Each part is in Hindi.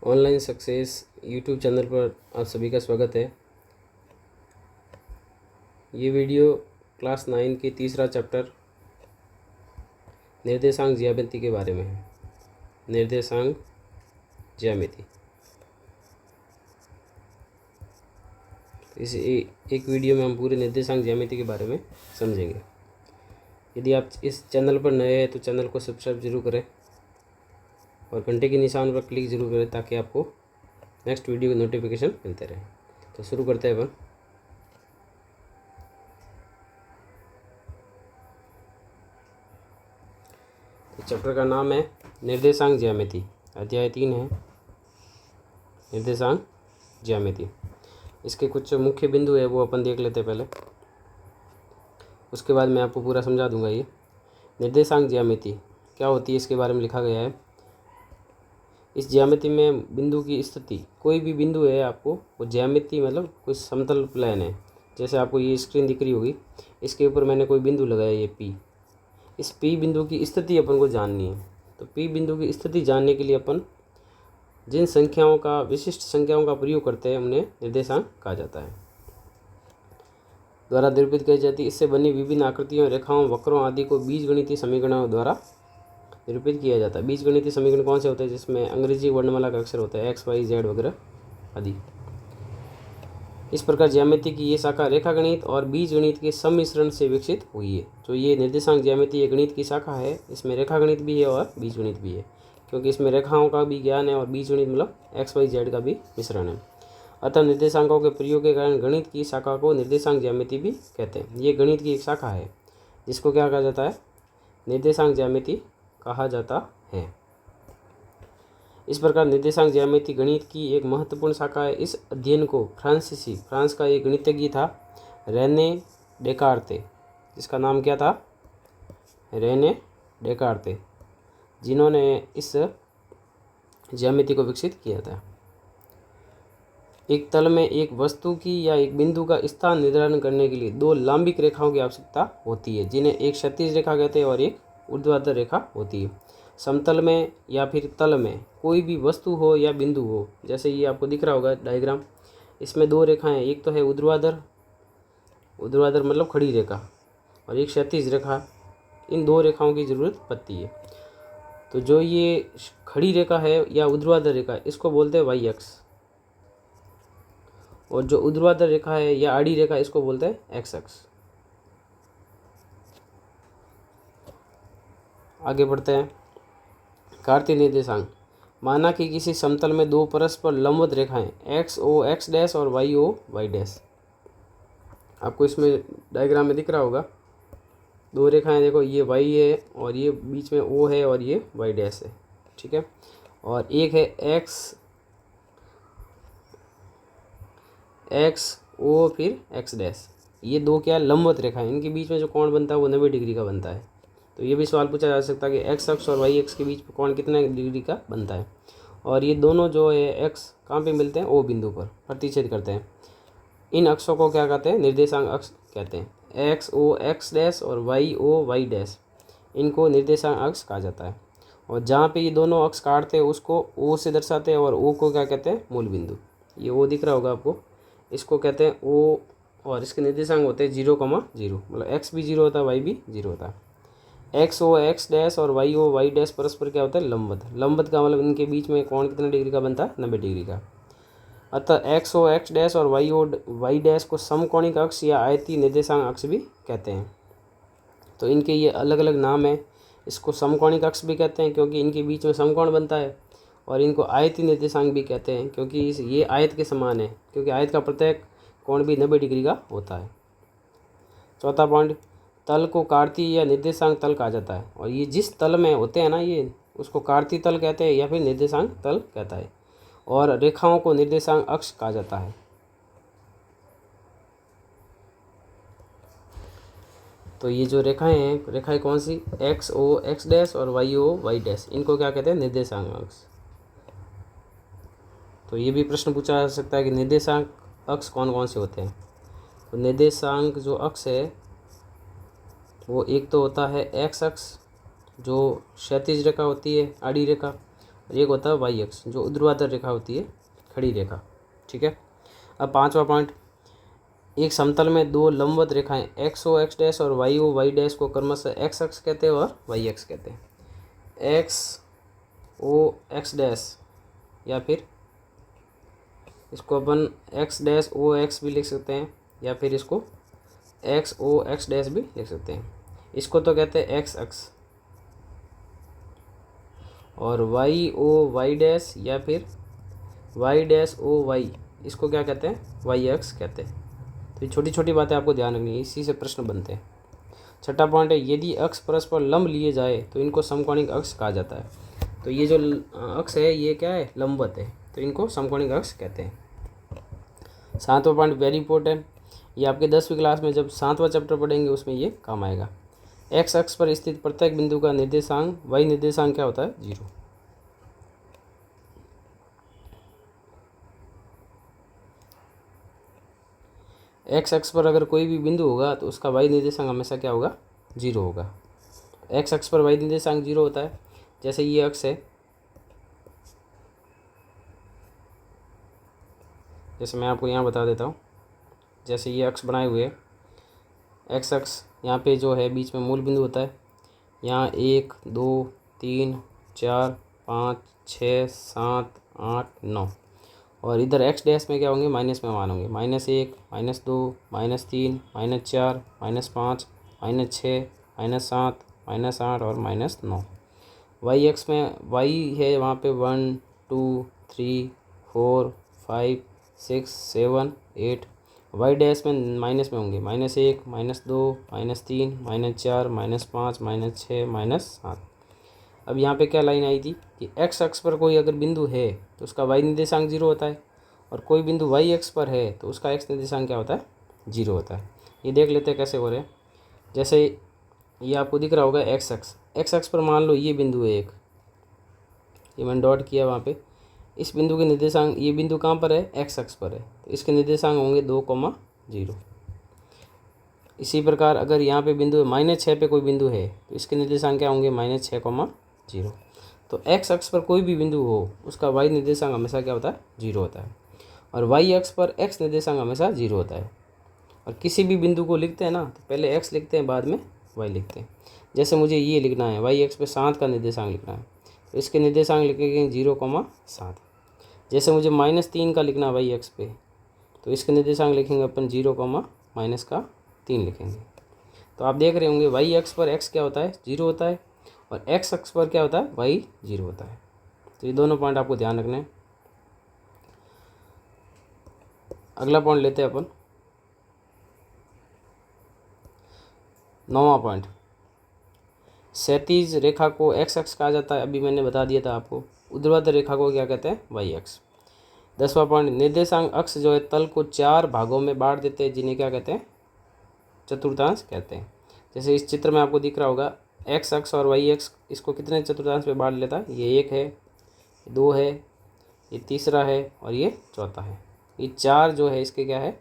ऑनलाइन सक्सेस यूट्यूब चैनल पर आप सभी का स्वागत है। ये वीडियो क्लास 9 के तीसरा चैप्टर निर्देशांक ज्यामिति के बारे में है। निर्देशांक ज्यामिति इस एक वीडियो में हम पूरे निर्देशांक ज्यामिति के बारे में समझेंगे। यदि आप इस चैनल पर नए हैं तो चैनल को सब्सक्राइब जरूर करें और घंटे के निशान पर क्लिक जरूर करें ताकि आपको नेक्स्ट वीडियो की नोटिफिकेशन मिलते रहे। तो शुरू करते हैं अपन। तो चैप्टर का नाम है निर्देशांक ज्यामिति। अध्याय 3 है निर्देशांक ज्यामिति। इसके कुछ मुख्य बिंदु है वो अपन देख लेते हैं पहले, उसके बाद मैं आपको पूरा समझा दूंगा। ये निर्देशांक ज्यामिति क्या होती है इसके बारे में लिखा गया है। इस ज्यामिति में बिंदु की स्थिति, कोई भी बिंदु है आपको, वो ज्यामिति मतलब कोई समतल प्लेन है। जैसे आपको ये स्क्रीन दिख रही होगी, इसके ऊपर मैंने कोई बिंदु लगाया, ये पी। इस पी बिंदु की स्थिति अपन को जाननी है। तो पी बिंदु की स्थिति जानने के लिए अपन जिन संख्याओं का, विशिष्ट संख्याओं का प्रयोग करते हैं उन्हें निर्देशांक कहा जाता है, द्वारा निरूपित की जाती है। इससे बनी विभिन्न आकृतियों, रेखाओं, वक्रों आदि को बीजगणितीय समीकरणों द्वारा निरूपित किया जाता है। बीजगणितीय समीकरण कौन से होते हैं? जिसमें अंग्रेजी वर्णमाला का अक्षर होता है, एक्स वाई जेड वगैरह आदि। इस प्रकार ज्यामिति की ये शाखा रेखागणित और बीजगणित के सम्मिश्रण से विकसित हुई है। जो ये निर्देशांक ज्यामिति ये गणित की शाखा है, इसमें रेखागणित भी है और बीजगणित भी है, क्योंकि इसमें रेखाओं का भी ज्ञान है और बीजगणित मतलब एक्स वाई जेड का भी मिश्रण है। अतः निर्देशांकों के प्रयोग के कारण गणित की शाखा को निर्देशांक ज्यामिति भी कहते हैं। ये गणित की एक शाखा है जिसको क्या कहा जाता है? निर्देशांक ज्यामिति कहा जाता है। इस प्रकार निर्देशांक ज्यामिति गणित की एक महत्वपूर्ण शाखा है। इस अध्ययन को फ्रांस का एक गणितज्ञ था, रेने डेकार्ते, जिसका नाम क्या था? रेने डेकार्ते, जिन्होंने इस ज्यामिति को विकसित किया था। एक तल में एक वस्तु की या एक बिंदु का स्थान निर्धारण करने के लिए दो लंबिक रेखाओं की आवश्यकता होती है, जिन्हें एक क्षैतिज रेखा कहते हैं और एक ऊर्ध्वाधर रेखा होती है। समतल में या फिर तल में कोई भी वस्तु हो या बिंदु हो, जैसे ये आपको दिख रहा होगा डायग्राम, इसमें दो रेखाएं, एक तो है ऊर्ध्वाधर मतलब खड़ी रेखा, और एक क्षैतिज रेखा। इन दो रेखाओं की जरूरत पड़ती है। तो जो ये खड़ी रेखा है या ऊर्ध्वाधर रेखा, इसको बोलते हैं वाई अक्ष, और जो ऊर्ध्वाधर रेखा है या आड़ी रेखा, इसको बोलते हैं एक्स अक्ष। आगे बढ़ते हैं। कार्तीय निर्देशांक। माना कि किसी समतल में दो परस्पर लंबवत रेखाएं एक्स ओ एक्स डैश और वाई ओ वाई डैश, आपको इसमें डायग्राम में दिख रहा होगा, दो रेखाएं देखो, ये वाई है और ये बीच में ओ है और ये वाई डैश है, ठीक है। और एक है एक्स ओ फिर एक्स डैश। ये दो क्या लंबवत रेखाएं, इनके बीच में जो कोण बनता है वो 90 डिग्री का बनता है। तो ये भी सवाल पूछा जा सकता है कि एक्स अक्ष और वाई अक्ष के बीच कोण कितने डिग्री का बनता है। और ये दोनों जो है एक्स कहाँ पे मिलते हैं? ओ बिंदु पर प्रतिच्छेद करते हैं। इन अक्षों को क्या कहते हैं? निर्देशांक अक्ष कहते हैं। एक्स ओ एक्स डैश और वाई ओ वाई डैश, इनको निर्देशांक अक्ष कहा जाता है। और जहाँ पे ये दोनों अक्ष काटते हैं उसको ओ से दर्शाते हैं, और ओ को क्या कहते हैं? मूल बिंदु। ये ओ दिख रहा होगा आपको, इसको कहते हैं ओ, और इसके निर्देशांक होते हैं 0,0, मतलब एक्स भी 0 होता है, वाई भी 0 होता है। एक्स ओ एक्स डैश और वाई ओ वाई डैश परस्पर क्या होता है? लंबवत का मतलब इनके बीच में कोण कितने डिग्री का बनता है? 90 डिग्री का। अतः एक्स ओ एक्स डैश और वाई ओ वाई डैश को समकोणिक अक्ष या आयतीय निर्देशांक अक्ष भी कहते हैं। तो इनके ये अलग अलग नाम है। इसको समकोणिक अक्ष भी कहते हैं क्योंकि इनके बीच में समकोण बनता है, और इनको आयतीय निर्देशांक भी कहते हैं क्योंकि ये आयत के समान है, क्योंकि आयत का प्रत्येक कोण भी 90 डिग्री का होता है। चौथा पॉइंट, तल को कार्तीय या निर्देशांक तल कहा जाता है। और ये जिस तल में होते हैं ना, ये उसको कार्तीय तल कहते हैं या फिर निर्देशांक तल कहता है। और रेखाओं को निर्देशांक अक्ष कहा जाता है। तो ये जो रेखाएं हैं, रेखाएं कौन सी? एक्स ओ एक्स डैश और वाई ओ वाई डैश, इनको क्या कहते हैं? निर्देशांक अक्ष। तो ये भी प्रश्न पूछा जा सकता है कि निर्देशांक अक्ष कौन कौन से होते हैं। तो निर्देशांक जो अक्ष है वो एक तो होता है एक्स अक्ष, जो क्षैतिज रेखा होती है, आड़ी रेखा, और एक होता है वाई एक्स, जो ऊर्ध्वाधर रेखा होती है, खड़ी रेखा। ठीक है। अब पांचवा पॉइंट, एक समतल में दो लंबवत रेखाएं एक्स ओ एक्स डैश और वाई ओ वाई डैश को क्रमशः एक्स अक्ष कहते हैं और वाई एक्स कहते हैं। एक्स ओ एक्स डैश, या फिर इसको अपन एक्स डैश ओ एक्स भी लिख सकते हैं, या फिर इसको एक्स ओ एक्स डैश भी लिख सकते हैं। इसको तो कहते हैं एक्स अक्ष। और वाई ओ वाई डैश या फिर वाई डैश ओ वाई, इसको क्या कहते हैं? वाई अक्ष कहते हैं। तो ये छोटी छोटी बातें आपको ध्यान रखनी है, इसी से प्रश्न बनते हैं। छठा पॉइंट है, यदि अक्ष परस्पर लंब लिए जाए तो इनको समकोणिक अक्ष कहा जाता है। तो ये जो अक्ष है ये क्या है? लंबवत है, तो इनको समकोणिक अक्ष कहते हैं। सातवां पॉइंट वेरी इंपॉर्टेंट, ये आपके 10वीं क्लास में जब 7वां चैप्टर पढ़ेंगे उसमें ये काम आएगा। एक्स अक्ष पर स्थित प्रत्येक बिंदु का निर्देशांक वाई निर्देशांक क्या होता है? 0। एक्स अक्ष पर अगर कोई भी बिंदु होगा तो उसका वाई निर्देशांक हमेशा क्या होगा? 0 होगा। एक्स अक्ष पर वाई निर्देशांक 0 होता है। जैसे ये अक्ष है, जैसे मैं आपको यहाँ बता देता हूँ, जैसे ये अक्ष बनाए हुए एक्स अक्ष, यहाँ पे जो है बीच में मूल बिंदु होता है। यहाँ 1 2 3 4 5 6 7 8 9, और इधर एक्स डैश में क्या होंगे? माइनस में मान होंगे, -1 -2 -3 -4 -5 -6 -7 -8 और -9। वाई एक्स में वाई है वहाँ पे 1 2 3 4 5 6 7 8। वाई डैश में माइनस में होंगे, -1 -2 -3 -4 -5 -6 -7। अब यहाँ पे क्या लाइन आई थी कि एक्स अक्ष पर कोई अगर बिंदु है तो उसका वाई निर्देशांक 0 होता है, और कोई बिंदु वाई एक्स पर है तो उसका एक्स निर्देशांक क्या होता है? 0 होता है। ये देख लेते हैं कैसे हो रहे हैं। जैसे ये आपको दिख रहा होगा एक्स अक्ष, एक्स अक्ष पर मान लो ये बिंदु है एक, ये मैंने डॉट किया वहाँ पे। इस बिंदु के निर्देशांक, ये बिंदु कहाँ पर है? एक्स अक्ष पर है, तो इसके निर्देशांक होंगे 2,0। इसी प्रकार अगर यहाँ पे बिंदु -6 पे कोई बिंदु है तो इसके निर्देशांक क्या होंगे? -6,0। तो एक्स अक्ष पर कोई भी बिंदु हो उसका वाई निर्देशांक हमेशा क्या होता है? 0 होता है। और वाई अक्ष पर एक्स निर्देशांक हमेशा 0 होता है। और किसी भी बिंदु को लिखते हैं ना तो पहले एक्स लिखते हैं, बाद में वाई लिखते हैं। जैसे मुझे ये लिखना है, वाई एक्स पे 7 का निर्देशांक लिखना है, तो इसके निर्देशांक लिखेंगे 0,7। जैसे मुझे -3 का लिखना है वाई एक्स पे, तो इसके निर्देशांक लिखेंगे अपन 0,-3 लिखेंगे। तो आप देख रहे होंगे वाई एक्स पर एक्स क्या होता है? 0 होता है, और एक्स अक्ष पर क्या होता है? वाई 0 होता है। तो ये दोनों पॉइंट आपको ध्यान रखना है। अगला पॉइंट लेते हैं अपन, 9वां पॉइंट, क्षैतिज रेखा को एक्स अक्ष कहा जाता है, अभी मैंने बता दिया था आपको। ऊर्ध्वाधर रेखा को क्या कहते हैं? वाई अक्ष। 10वां पॉइंट, निर्देशांक अक्ष जो है तल को 4 भागों में बांट देते हैं, जिन्हें क्या कहते हैं? चतुर्थांश कहते हैं। जैसे इस चित्र में आपको दिख रहा होगा एक्स अक्ष और वाई अक्ष, इसको कितने चतुर्थांश में बांट लेता है? ये 1 है, 2 है, ये तीसरा है, और ये चौथा है। ये 4 जो है इसके क्या है?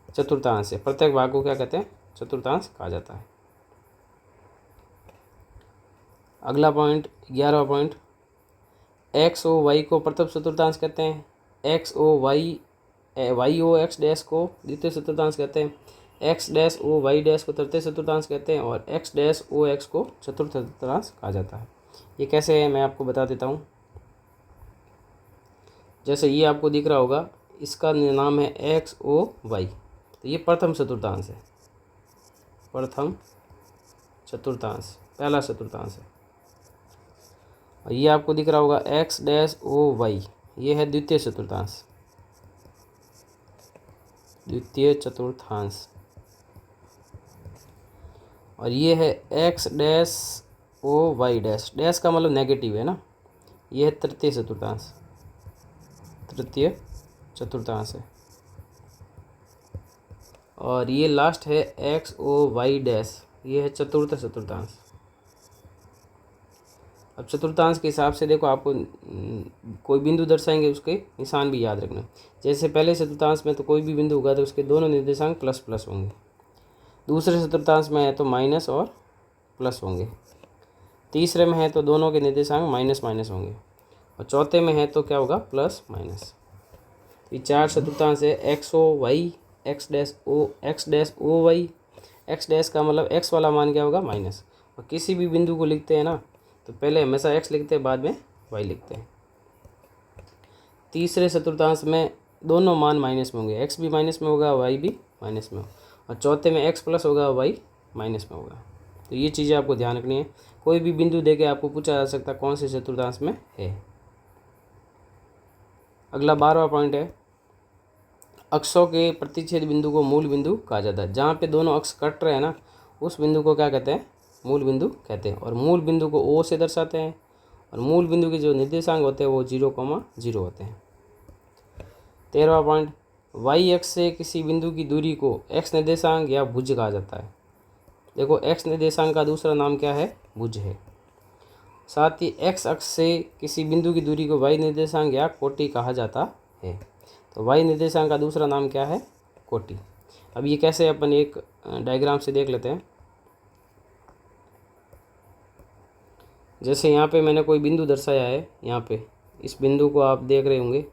चतुर्थांश है। प्रत्येक भाग को क्या कहते हैं? चतुर्थांश कहा जाता है। अगला पॉइंट 11वां पॉइंट, एक्स ओ वाई को प्रथम चतुर्थांश कहते हैं, X O Y Y O X dash को द्वितीय चतुर्थांश कहते हैं, X dash O Y dash को तृतीय चतुर्थांश कहते हैं, और एक्स डैश ओ एक्स को चतुर्थ चतुर्थांश कहा जाता है। ये कैसे है मैं आपको बता देता हूँ। जैसे ये आपको दिख रहा होगा, इसका नाम है एक्स ओ वाई, तो ये प्रथम चतुर्थांश है, प्रथम चतुर्थांश, पहला चतुर्थांश है। और ये आपको दिख रहा होगा एक्स डैश ओ वाई, ये है द्वितीय चतुर्थांश, द्वितीय चतुर्थांश। और ये है X dash O Y dash, dash का मतलब नेगेटिव है ना, ये है तृतीय चतुर्थांश, तृतीय चतुर्थांश है। और ये लास्ट है एक्स ओ वाई डैश, ये है चतुर्थ चतुर्थांश। अब चतुर्थांश के हिसाब से देखो, आपको कोई बिंदु दर्शाएंगे उसके निशान भी याद रखना। जैसे पहले चतुर्थांश में तो कोई भी बिंदु होगा तो उसके दोनों निर्देशांक ++ होंगे, दूसरे चतुर्थांश में है तो माइनस और प्लस होंगे, तीसरे में है तो दोनों के निर्देशांक माइनस माइनस होंगे, और चौथे में है तो क्या होगा, प्लस माइनस। ये 4/4 है, X O Y X dash O Y. X dash का मतलब एक्स वाला मान क्या होगा, माइनस। और किसी भी बिंदु को लिखते हैं ना तो पहले हमेशा एक्स लिखते हैं, बाद में वाई लिखते हैं। तीसरे चतुर्थांश में दोनों मान माइनस में होंगे, एक्स भी माइनस में होगा, वाई भी माइनस में होगा, और चौथे में एक्स प्लस होगा, वाई माइनस में होगा। तो ये चीज़ें आपको ध्यान रखनी है। कोई भी बिंदु देके आपको पूछा जा सकता है कौन से चतुर्थांश में है। अगला 12वां पॉइंट है, अक्षों के प्रतिच्छेद बिंदु को मूल बिंदु कहा जाता है। जहाँ पे दोनों अक्ष कट रहे हैं ना, उस बिंदु को क्या कहते हैं, मूल बिंदु कहते हैं। और मूल बिंदु को ओ से दर्शाते हैं, और मूल बिंदु के जो निर्देशांक होते हैं वो 0,0 होते हैं। 13वां पॉइंट, वाई एक्स से किसी बिंदु की दूरी को एक्स निर्देशांक या भुज कहा जाता है। देखो, एक्स निर्देशांक का दूसरा नाम क्या है, भुज है। साथ ही एक्स अक्ष से किसी बिंदु की दूरी को वाई निर्देशांक या कोटि कहा जाता है। तो वाई निर्देशांक का दूसरा नाम क्या है, कोटि। अब ये कैसे अपन एक डायग्राम से देख लेते हैं। जैसे यहाँ पे मैंने कोई बिंदु दर्शाया है, यहाँ पे इस बिंदु को आप देख रहे होंगे,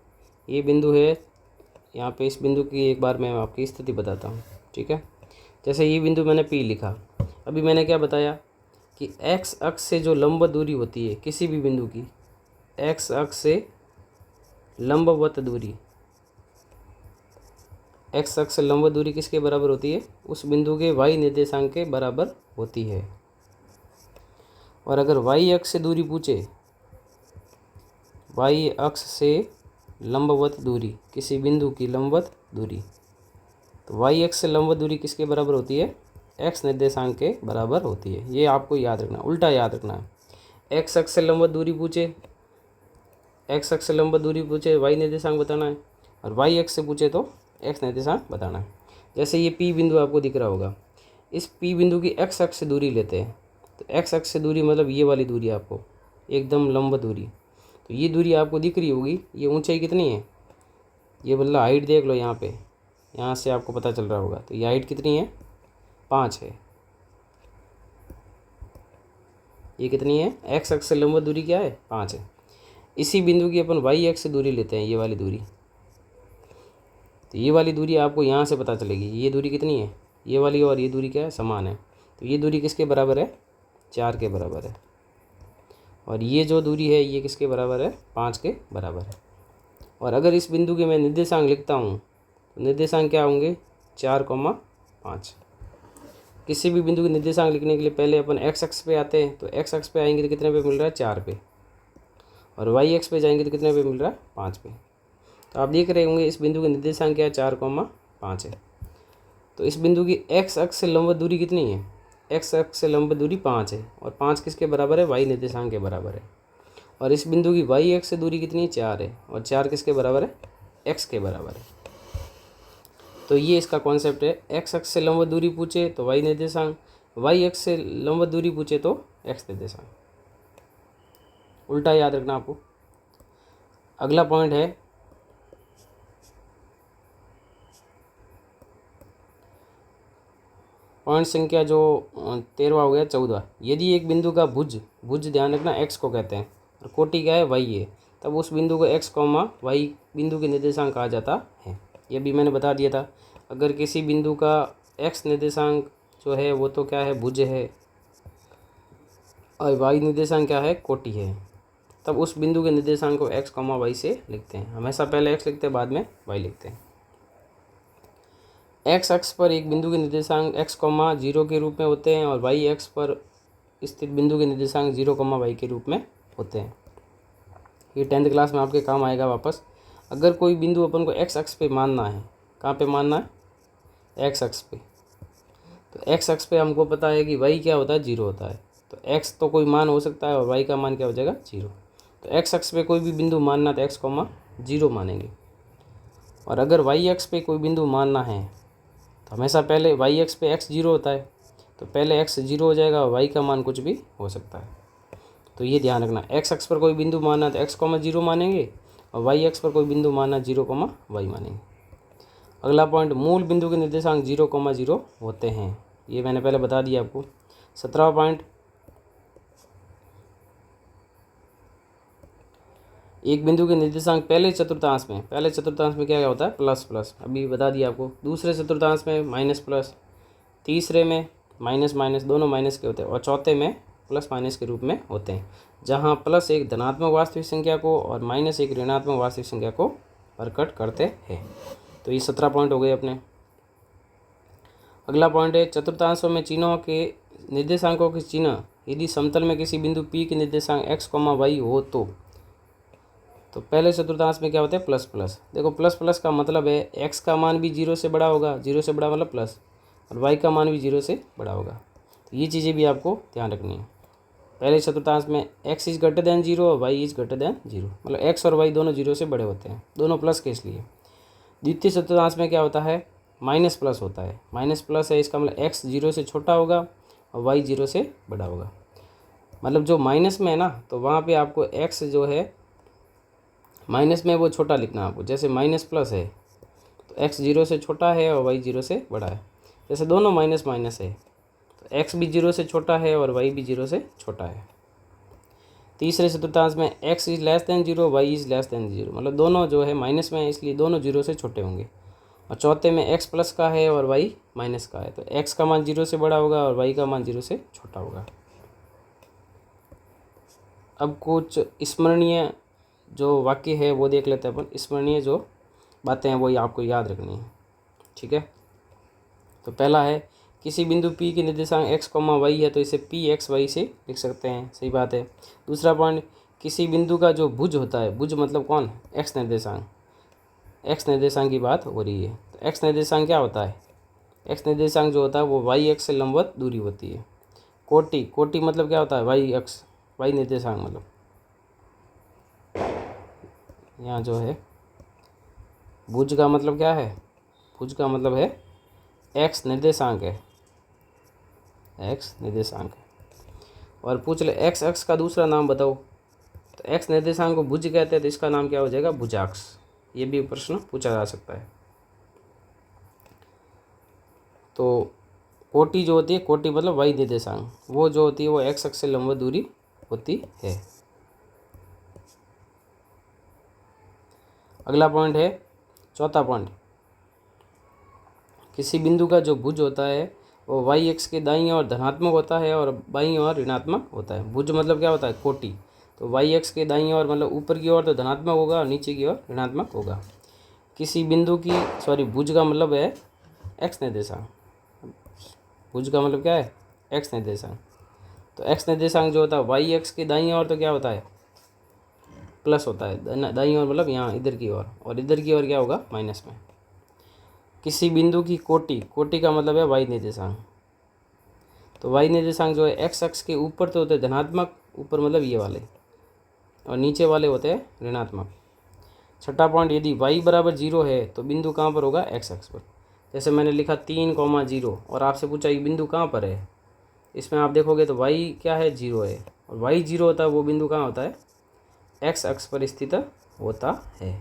ये बिंदु है। यहाँ पे इस बिंदु की एक बार मैं आपकी स्थिति बताता हूँ, ठीक है। जैसे ये बिंदु मैंने P लिखा। अभी मैंने क्या बताया कि एक्स अक्ष से जो लंबवत दूरी होती है किसी भी बिंदु की, एक्स अक्ष से लंबवत दूरी, एक्स अक्ष से लंबवत दूरी किसके बराबर होती है, उस बिंदु के वाई निर्देशांक के बराबर होती है। और अगर वाई अक्ष से दूरी पूछे, वाई अक्ष से लंबवत दूरी, किसी बिंदु की लंबवत दूरी, तो वाई अक्ष से लंबवत दूरी किसके बराबर होती है, एक्स निर्देशांक के बराबर होती है। ये आपको याद रखना, उल्टा याद रखना है। एक्स अक्ष से लंबवत दूरी पूछे, एक्स अक्ष से लंबवत दूरी पूछे, वाई निर्देशांक बताना है, और वाई अक्ष से पूछे तो एक्स निर्देशांक बताना है। जैसे ये पी बिंदु आपको दिख रहा होगा, इस पी बिंदु की एक्स अक्ष से दूरी लेते हैं, तो एक्स अक्ष से दूरी मतलब ये वाली दूरी, आपको एकदम लंबवत दूरी। तो ये दूरी आपको दिख रही होगी, ये ऊंचाई कितनी है, ये मतलब हाइट देख लो यहाँ पे, यहाँ से आपको पता चल रहा होगा। तो ये हाइट कितनी है, 5 है। ये कितनी है, एक्स अक्ष से लंबवत दूरी क्या है, 5 है। इसी बिंदु की अपन वाई अक्ष से दूरी लेते हैं, ये वाली दूरी। तो ये वाली दूरी आपको यहाँ से पता चलेगी, ये दूरी कितनी है, ये वाली और ये दूरी क्या है, समान है। तो ये दूरी किसके बराबर है, 4 के बराबर है। और ये जो दूरी है ये किसके बराबर है, 5 के बराबर है। और अगर इस बिंदु के मैं निर्देशांक लिखता हूँ तो निर्देशांक क्या होंगे, 4,5। किसी भी बिंदु के निर्देशांक लिखने के लिए पहले अपन एक्स अक्ष पे आते हैं, तो एक्स अक्ष पे आएंगे तो कितने पे मिल रहा है, 4 पे, और वाई अक्ष पे जाएंगे तो कितने पे मिल रहा है, 5 पे। तो आप देख रहे होंगे इस बिंदु के निर्देशांक क्या है, 4,5 है। तो इस बिंदु की एक्स अक्ष से लंबवत दूरी कितनी है, एक्स अक्ष से लंबवत दूरी 5 है, और 5 किसके बराबर है, वाई निर्देशांक के बराबर है। और इस बिंदु की वाई अक्ष से दूरी कितनी है, 4 है, और 4 किसके बराबर है, एक्स के बराबर है। तो ये इसका कॉन्सेप्ट है, एक्स अक्ष से लंबवत दूरी पूछे तो वाई निर्देशांक, वाई अक्ष से लंबवत दूरी पूछे तो एक्स निर्देशांक। उल्टा याद रखना आपको। अगला पॉइंट है, पॉइंट संख्या जो 13वां हो गया, 14। यदि एक बिंदु का भुज ध्यान रखना एक्स को कहते हैं, और कोटि क्या है, वाई है, तब उस बिंदु को एक्स कॉमा वाई बिंदु के निर्देशांक कहा जाता है। ये भी मैंने बता दिया था। अगर किसी बिंदु का एक्स निर्देशांक जो है वो तो क्या है, भुज है, और वाई निर्देशांक क्या है, कोटि है, तब उस बिंदु के निर्देशांक को एक्स कॉमा वाई से लिखते हैं। हमेशा पहले एक्स लिखते हैं, बाद में वाई लिखते हैं। एक्स अक्ष पर एक बिंदु के निर्देशांक एक्स कॉमा 0 के रूप में होते हैं, और वाई अक्ष पर स्थित बिंदु के निर्देशांक 0 कॉमा वाई के रूप में होते हैं। ये 10th क्लास में आपके काम आएगा वापस। अगर कोई बिंदु अपन को एक्स अक्ष पे मानना है, कहाँ पे मानना है, एक्स अक्ष पे, तो एक्स अक्ष पे हमको पता है कि वाई क्या होता है, 0 होता है। तो एक्स तो कोई मान हो सकता है, और वाई का मान क्या हो जाएगा, 0। तो एक्स अक्ष पे कोई भी बिंदु मानना तो एक्स कॉमा 0 मानेंगे। और अगर वाई अक्ष पे कोई बिंदु मानना है तो हमेशा पहले वाई अक्ष पे एक्स 0 होता है, तो पहले एक्स 0 हो जाएगा, और वाई का मान कुछ भी हो सकता है। तो ये ध्यान रखना, एक्स अक्ष पर कोई बिंदु मानना तो एक्स कॉमा 0 मानेंगे, और वाई अक्ष पर कोई बिंदु मानना 0 कॉमा वाई मानेंगे। अगला पॉइंट, मूल बिंदु के निर्देशांक 0,0 होते हैं। ये मैंने पहले बता दिया आपको। 17वां पॉइंट, एक बिंदु के निर्देशांक पहले चतुर्थांश में क्या क्या होता है, प्लस प्लस, अभी बता दिया आपको। दूसरे चतुर्थांश में माइनस प्लस, तीसरे में माइनस माइनस, दोनों माइनस के होते हैं, और चौथे में प्लस माइनस के रूप में होते हैं, जहाँ प्लस एक धनात्मक वास्तविक संख्या को और माइनस एक ऋणात्मक वास्तविक संख्या को प्रकट करते हैं। तो ये 17 पॉइंट हो गए अपने। अगला पॉइंट है चतुर्थांशों में चिन्हों के निर्देशांकों के चिन्ह यदि समतल में किसी बिंदु P के निर्देशांक x, y हो तो पहले चतुर्थांश में क्या होता है, प्लस प्लस। देखो प्लस प्लस का मतलब है x का मान भी 0 से बड़ा होगा, 0 से बड़ा मतलब प्लस, और y का मान भी 0 से बड़ा होगा। तो ये चीज़ें भी आपको ध्यान रखनी है। पहले चतुर्थांश में x इज ग्रेटर देन 0 और y इज ग्रेटर देन 0, मतलब x और y दोनों 0 से बड़े होते हैं, दोनों प्लस के इसलिए। द्वितीय चतुर्थांश में क्या होता है, माइनस प्लस होता है, माइनस प्लस है, इसका मतलब x 0 से छोटा होगा और y 0 से बड़ा होगा। मतलब जो माइनस में है ना, तो वहाँ पे आपको x जो है माइनस में वो छोटा लिखना आपको। जैसे माइनस प्लस है तो x 0 से छोटा है और y 0 से बड़ा है। जैसे दोनों माइनस माइनस है तो x भी 0 से छोटा है और y भी 0 से छोटा है। तीसरे चतुर्थांश में x is less than 0, y is less than 0, मतलब दोनों जो है माइनस में है, इसलिए दोनों 0 से छोटे होंगे। और चौथे में x प्लस का है और y माइनस का है, तो x का मान 0 से बड़ा होगा और y का मान 0 से छोटा होगा। अब कुछ स्मरणीय जो वाक्य है वो देख लेते हैं अपन। स्मरणीय जो बातें हैं वो आपको याद रखनी है, ठीक है। तो पहला है किसी बिंदु P की निर्देशांक x, y है तो इसे P x y से लिख सकते हैं, सही बात है। दूसरा पॉइंट, किसी बिंदु का जो भुज होता है, भुज मतलब कौन, x निर्देशांक, x निर्देशांक की बात हो रही है। तो x निर्देशांक क्या होता है, x निर्देशांक जो होता है वो y अक्ष से लंबवत दूरी होती है। कोटि, कोटि मतलब क्या होता है, y अक्ष, y निर्देशांक मतलब यहाँ जो है भुज का मतलब क्या है, भुज का मतलब है x निर्देशांक है, x निर्देशांक है। और पूछ ले x अक्ष का दूसरा नाम बताओ, तो x निर्देशांक को भुज कहते हैं, तो इसका नाम क्या हो जाएगा, भुजाक्ष। ये भी प्रश्न पूछा जा सकता है। तो कोटि जो होती है, कोटि मतलब y निर्देशांक, वो जो होती है वो x अक्ष से लंबवत दूरी होती है। अगला पॉइंट है चौथा पॉइंट, किसी बिंदु का जो भुज होता है वो y अक्ष के दाईं ओर धनात्मक होता है और बाईं ओर ऋणात्मक होता है। भुज मतलब क्या होता है, कोटि। तो y अक्ष के दाईं ओर मतलब ऊपर की ओर तो धनात्मक होगा और नीचे की ओर ऋणात्मक होगा। किसी बिंदु की भुज का मतलब है x निर्देशांक, भुज का मतलब क्या है, x निर्देशांक। तो x निर्देशांक जो होता है y अक्ष के दाईं ओर तो क्या होता है, प्लस होता है, दाईं ओर मतलब यहाँ इधर की ओर, और इधर की ओर क्या होगा, माइनस में। किसी बिंदु की कोटि, कोटि का मतलब है y निर्देशांक। तो y निर्देशांक जो है x अक्ष के ऊपर तो होते हैं धनात्मक, ऊपर मतलब ये वाले, और नीचे वाले होते हैं ऋणात्मक। छठा पॉइंट, यदि y बराबर 0 है तो बिंदु कहाँ पर होगा, x अक्ष पर। जैसे मैंने लिखा 3,0 और आपसे पूछा ये बिंदु कहाँ पर है, इसमें आप देखोगे तो y क्या है, 0 है, और y 0 होता है वो बिंदु कहाँ होता है, x अक्ष पर स्थित होता है।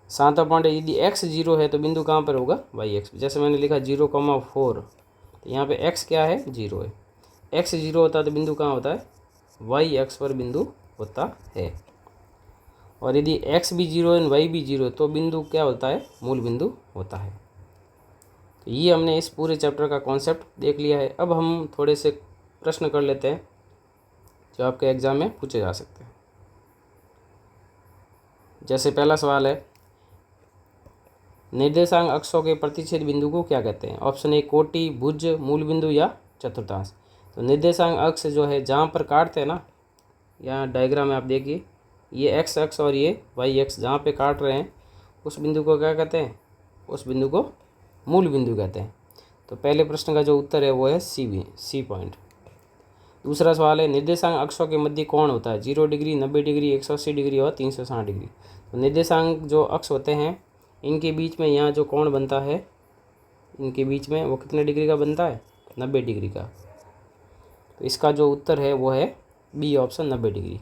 सातवां पॉइंट है, यदि x 0 है तो बिंदु कहाँ पर होगा, y अक्ष। जैसे मैंने लिखा 0,4, तो यहाँ पे x क्या है, 0 है। x 0 होता है तो बिंदु कहाँ होता है, y अक्ष पर बिंदु होता है। और यदि x भी 0 है y भी 0 है तो बिंदु क्या होता है, मूल बिंदु होता है। तो ये हमने इस पूरे चैप्टर का कॉन्सेप्ट देख लिया है। अब हम थोड़े से प्रश्न कर लेते हैं जो आपके एग्जाम में पूछे जा सकते हैं। जैसे पहला सवाल है, निर्देशांक अक्षों के प्रतिच्छेद बिंदु को क्या कहते हैं। ऑप्शन ए कोटि, भुज, मूल बिंदु या चतुर्थांश। तो निर्देशांक अक्ष जो है जहाँ पर काटते हैं ना, यहाँ डायग्राम में आप देखिए, ये एक्स अक्ष और ये वाई अक्ष जहाँ पे काट रहे हैं उस बिंदु को क्या कहते हैं, उस बिंदु को मूल बिंदु कहते हैं। तो पहले प्रश्न का जो उत्तर है वो है सी पॉइंट। दूसरा सवाल है, निर्देशांक अक्षों के मध्य कोण होता है 0 डिग्री, 90 डिग्री, 180 डिग्री और 360 डिग्री। तो निर्देशांक जो अक्ष होते हैं इनके बीच में यहाँ जो कोण बनता है, इनके बीच में वो कितने डिग्री का बनता है, 90 डिग्री का। तो इसका जो उत्तर है वो है बी ऑप्शन, 90 डिग्री।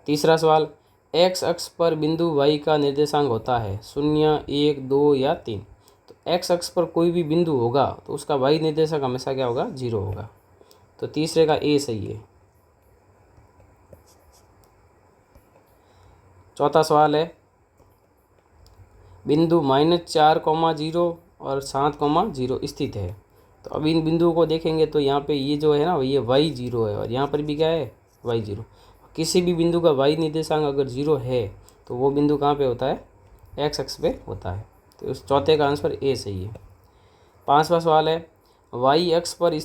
तीसरा सवाल, एक्स अक्ष पर बिंदु वाई का निर्देशांक होता है 0, 1, 2 या 3। तो एक्स अक्ष पर कोई भी बिंदु होगा तो उसका वाई निर्देशांक हमेशा क्या होगा, 0 होगा। तो तीसरे का ए सही है। चौथा सवाल है बिंदु -4,0 और 7,0 स्थित है। तो अब इन बिंदुओं को देखेंगे तो यहाँ पे ये जो है ना ये y0 है और यहाँ पर भी क्या है y0। किसी भी बिंदु का y निर्देशांक अगर 0 है तो वो बिंदु कहाँ पे होता है, x अक्ष पे होता है। तो उस चौथे का आंसर ए सही है। पांचवा सवाल है y अक्ष पर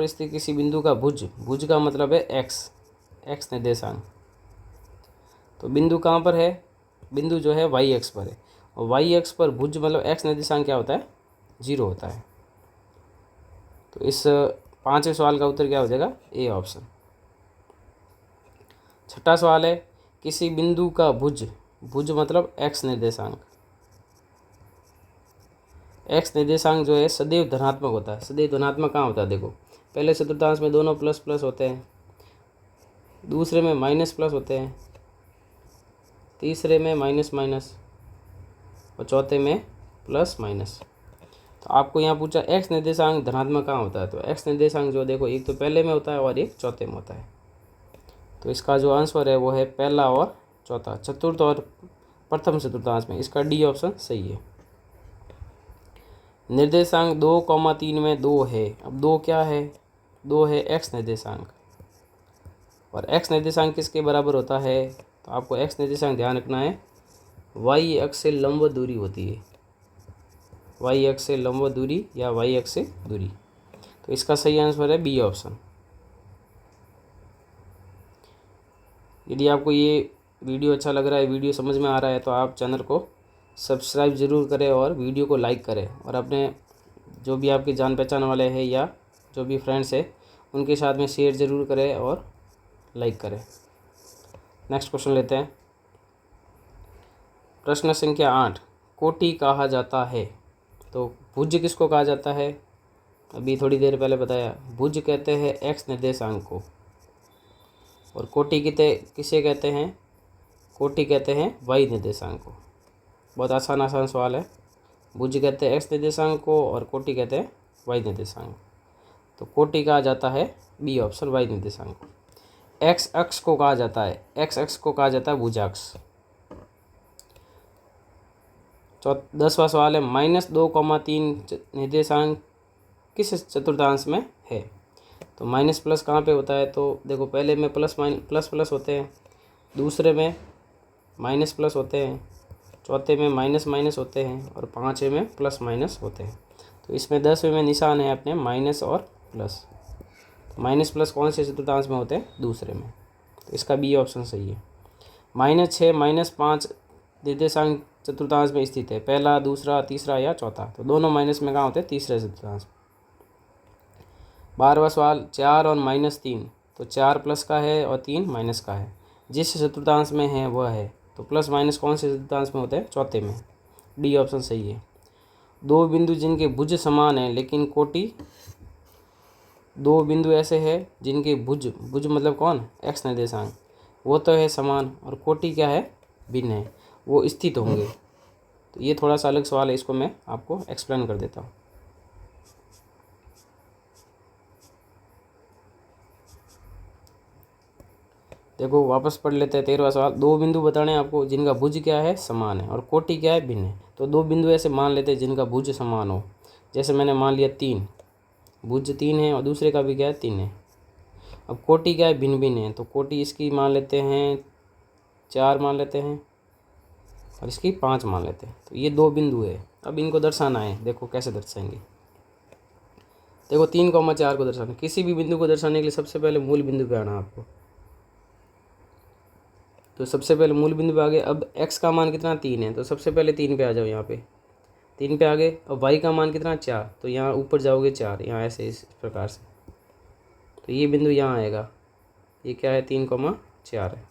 स्थित किसी बिंदु का भुज का मतलब है x निर्देशांक। तो बिंदु कहाँ पर है, बिंदु जो है y अक्ष पर है और y अक्ष पर भुज मतलब x निर्देशांक क्या होता है, 0 होता है। तो इस पांचवें सवाल का उत्तर क्या हो जाएगा, ए ऑप्शन। छठा सवाल है किसी बिंदु का भुज मतलब x निर्देशांक जो है सदैव धनात्मक होता है। सदैव धनात्मक कहाँ होता है, देखो पहले चतुर्थांश में दोनों प्लस प्लस होते हैं, दूसरे में माइनस प्लस होते हैं, तीसरे में माइनस माइनस और चौथे में प्लस माइनस। तो आपको यहाँ पूछा एक्स निर्देशांक धनात्मक कहाँ होता है। तो एक्स निर्देशांक जो देखो एक तो पहले में होता है और एक चौथे में होता है। तो इसका जो आंसर है वो है पहला और चौथा, चतुर्थ और प्रथम चतुर्थांश में। इसका डी ऑप्शन सही है। निर्देशांक 2,3 में 2 है। अब 2 क्या है, 2 है एक्स निर्देशांक और एक्स निर्देशांक किसके बराबर होता है। तो आपको एक्स निर्देशांक ध्यान रखना है, वाई अक्ष से लंबवत दूरी होती है, वाई अक्ष से लंबवत दूरी या वाई अक्ष से दूरी। तो इसका सही आंसर है बी ऑप्शन। यदि आपको ये वीडियो अच्छा लग रहा है, वीडियो समझ में आ रहा है तो आप चैनल को सब्सक्राइब ज़रूर करें और वीडियो को लाइक करें और अपने जो भी आपके जान पहचान वाले हैं या जो भी फ्रेंड्स हैं उनके साथ में शेयर ज़रूर करें और लाइक करें। नेक्स्ट क्वेश्चन लेते हैं। प्रश्न संख्या 8, कोटि कहा जाता है। तो भुज किसको कहा जाता है, अभी थोड़ी देर पहले बताया, भुज कहते हैं एक्स निर्देशांक को और कोटि किसे कहते हैं, कोटि कहते हैं वाई निर्देशांक को। बहुत आसान सवाल है। भुज कहते हैं एक्स निर्देशांक को और कोटि कहते हैं वाई निर्देशांक। तो कोटि कहा जाता है बी ऑप्शन वाई निर्देशांक को। एक्स अक्ष को कहा जाता है, एक्स अक्ष को कहा जाता है भुजाक्ष। 10वां सवाल है -2,3 निर्देशांक किस चतुर्थांश में है। तो माइनस प्लस कहाँ पे होता है, तो देखो पहले में प्लस प्लस होते हैं, दूसरे में माइनस प्लस होते हैं, चौथे में माइनस माइनस होते हैं और पाँचवें में प्लस माइनस होते हैं। तो इसमें 10वें में निशान है अपने माइनस और प्लस। तो माइनस प्लस कौन से चतुर्थांश में होते हैं, दूसरे में। तो इसका बी ऑप्शन सही है। -6 -5 निर्देशांक चतुर्थांश में स्थित है, पहला, दूसरा, तीसरा या चौथा। तो दोनों माइनस में कहाँ होते हैं, तीसरे चतुर्थांश। 12वां सवाल 4 और -3। तो 4 प्लस का है और 3 माइनस का है, जिस चतुर्थांश में है वह है। तो प्लस माइनस कौन से चतुर्थांश में होते हैं, चौथे में। डी ऑप्शन सही है। दो बिंदु जिनके भुज समान है लेकिन कोटि, दो बिंदु ऐसे हैं जिनके भुज मतलब कौन, एक्स निर्देशांक, वो तो है समान और कोटि क्या है, भिन्न है, वो स्थित होंगे। तो ये थोड़ा सा अलग सवाल है, इसको मैं आपको एक्सप्लेन कर देता हूँ। देखो वापस पढ़ लेते हैं 13वां सवाल। दो बिंदु बताने हैं आपको जिनका भुज क्या है, समान है और कोटि क्या है, भिन्न है। तो दो बिंदु ऐसे मान लेते हैं जिनका भुज समान हो। जैसे मैंने मान लिया 3, भुज 3 है और दूसरे का भी क्या है, 3 है। अब कोटि क्या है, भिन्न भिन्न है। तो कोटि इसकी मान लेते हैं 4 मान लेते हैं और इसकी 5 मान लेते हैं। तो ये दो बिंदु है। अब इनको दर्शाना है, देखो कैसे दर्शाएंगे। देखो 3,4 को दर्शाना, किसी भी बिंदु को दर्शाने के लिए सबसे पहले मूल बिंदु पे आना आपको। तो सबसे पहले मूल बिंदु पे आ गए। अब x का मान कितना, 3 है, तो सबसे पहले 3 पे आ जाओ, यहाँ पे 3 पे आ गए। अब y का मान कितना, 4, तो यहाँ ऊपर जाओगे 4, यहाँ ऐसे इस प्रकार से। तो ये बिंदु यहाँ आएगा, ये क्या है, 3,4 है।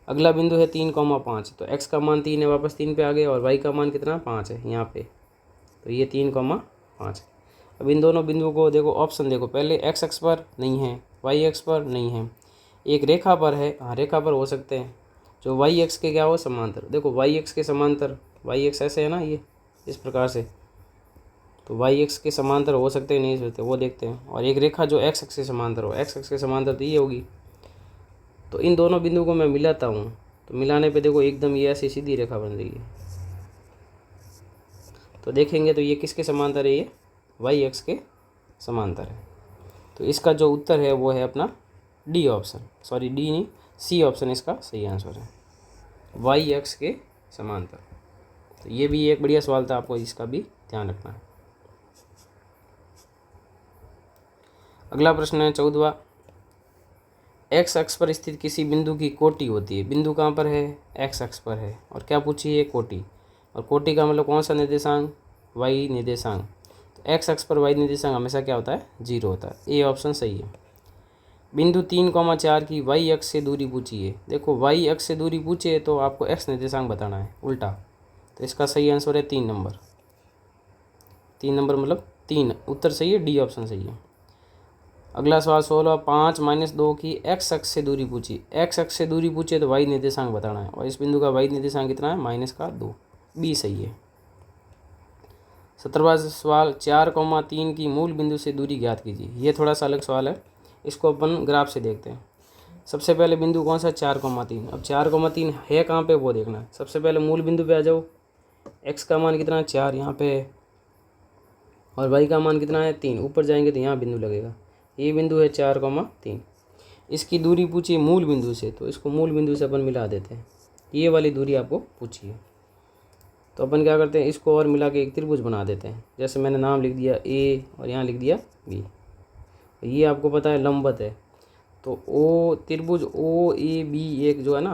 अगला बिंदु है 3,5। तो x का मान 3 है, वापस 3 पे आ गए और y का मान कितना, 5 है यहाँ पे। तो ये 3,5 है। अब इन दोनों बिंदुओं को देखो, ऑप्शन देखो, पहले x अक्ष पर नहीं है, y अक्ष पर नहीं है, एक रेखा पर है। हाँ, रेखा पर हो सकते हैं जो y अक्ष के क्या हो, समांतर। देखो y अक्ष के समांतर, y अक्ष ऐसे है ना, ये इस प्रकार से। तो y अक्ष के समांतर हो सकते हैं, नहीं हो सकते, वो देखते हैं। और एक रेखा जो x अक्ष के समांतर हो, x अक्ष के समांतर तो ये होगी। तो इन दोनों बिंदु को मैं मिलाता हूँ, तो मिलाने पे देखो एकदम ये ऐसी सीधी रेखा बन रही है। तो देखेंगे तो ये किसके समांतर है, ये वाई एक्स के समांतर है। तो इसका जो उत्तर है वो है अपना डी ऑप्शन, सॉरी डी नहीं, सी ऑप्शन इसका सही आंसर है, वाई एक्स के समांतर। तो ये भी एक बढ़िया सवाल था, आपको इसका भी ध्यान रखना है। अगला प्रश्न है 14वां, एक्स अक्ष पर स्थित किसी बिंदु की कोटि होती है। बिंदु कहाँ पर है, एक्स अक्ष पर है, और क्या पूछी है, कोटि। और कोटि का मतलब कौन सा निर्देशांक, वाई निर्देशांक। तो एक्स अक्ष पर वाई निर्देशांक हमेशा क्या होता है, 0 होता है। ए ऑप्शन सही है। बिंदु 3,4 की वाई अक्ष से दूरी पूछी है। देखो वाई अक्ष से दूरी पूछे तो आपको एक्स निर्देशांक बताना है उल्टा, तो इसका सही आंसर है 3 नंबर। 3 नंबर मतलब 3, उत्तर सही है, डी ऑप्शन सही है। अगला सवाल 16, 5-2 की एक्स अक्ष से दूरी पूछी। एक्स अक्ष से दूरी पूछे तो वाई निर्देशांक बताना है, और इस बिंदु का वाई निर्देशांक कितना है, -2, बी सही है। 17वां सवाल, 4,3 की मूल बिंदु से दूरी ज्ञात कीजिए। ये थोड़ा सा अलग सवाल है, इसको अपन ग्राफ से देखते हैं। सबसे पहले बिंदु कौन सा, 4,3। अब 4,3 है कहाँ पे वो देखना है। सबसे पहले मूल बिंदु पे आ जाओ, एक्स का मान कितना है, 4 यहाँ पे है, और वाई का मान कितना है, 3। ऊपर जाएंगे तो यहाँ बिंदु लगेगा, ये बिंदु है 4,3। इसकी दूरी पूछी मूल बिंदु से, तो इसको मूल बिंदु से अपन मिला देते हैं। ये वाली दूरी आपको पूछी है, तो अपन क्या करते हैं, इसको और मिला के एक त्रिभुज बना देते हैं। जैसे मैंने नाम लिख दिया ए और यहाँ लिख दिया बी। ये आपको पता है लंबवत है, तो ओ त्रिभुज ओ ए बी एक जो है ना,